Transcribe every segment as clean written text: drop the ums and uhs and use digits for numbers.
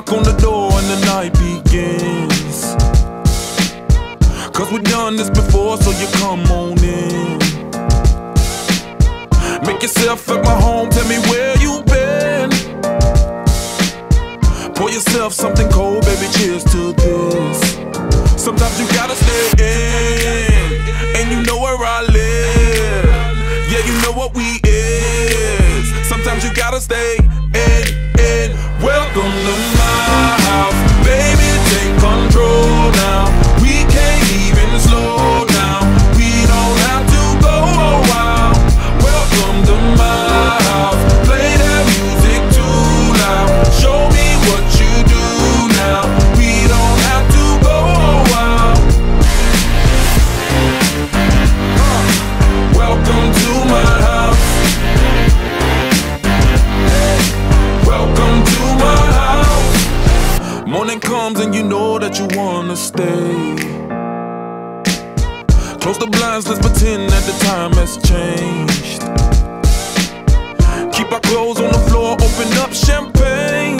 knock on the door and the night begins. Cause we've done this before, so you come on in. Make yourself at my home, tell me where you been. Pour yourself something cold, baby, cheers to this. Sometimes you gotta stay in, and you know where I live. Yeah, you know what we is. Sometimes you gotta stay in. Welcome to my house, baby, take control now. We can't even slow down. We don't have to go a while. Welcome to my house, play that music too loud. Show me what you do now. We don't have to go a while. Welcome to my house. Welcome to my house. Morning comes and you know that you wanna stay. Close the blinds, let's pretend that the time has changed. Keep our clothes on the floor, open up champagne.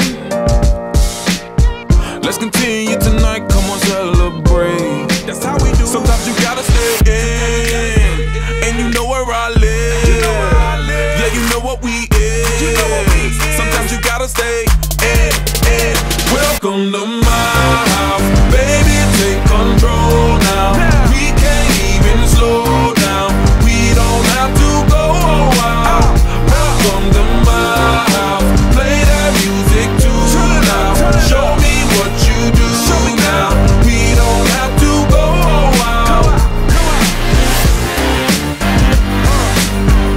Let's continue tonight, come on, celebrate. That's how we do. Sometimes you gotta stay in, and you know where I live. Yeah, you know what we is. Sometimes you gotta stay in. Welcome to my house, baby, take control now. We can't even slow down. We don't have to go a while. Welcome to my house, play that music too loud. Show me what you do now. We don't have to go a while.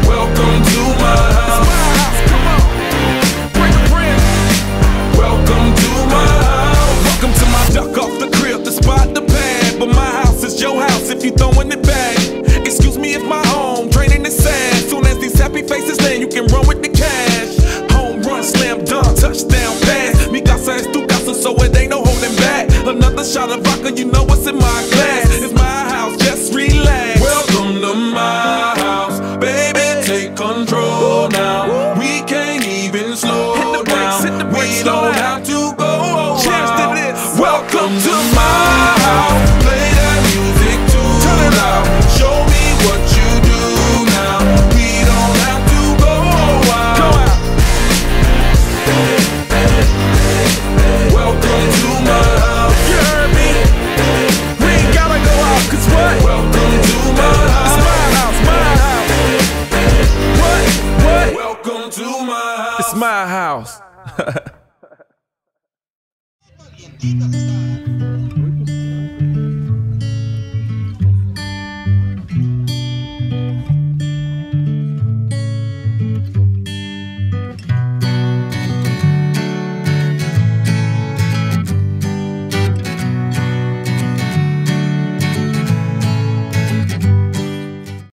Welcome to my house. Welcome to my house. Welcome to my duck off the crib, the spot, the pad. But my house is your house if you throwing it back. Excuse me if my home draining is sad. Soon as these happy faces land, you can run with the cash. Home run, slam dunk, touchdown pass. Mi casa es tu casa, so it ain't no holding back. Another shot of vodka, you know what's in my glass. It's my house, just relax. Welcome to my house, baby, take control now. We can't even slow down. We don't have to go a while. Welcome to my house, play that music too loud. Show me what you do now. We don't have to go a while. Welcome to my house. You heard me? We ain't gotta go out, cause what? Welcome to my house. It's my house, my house. What? Welcome to my house. It's my house.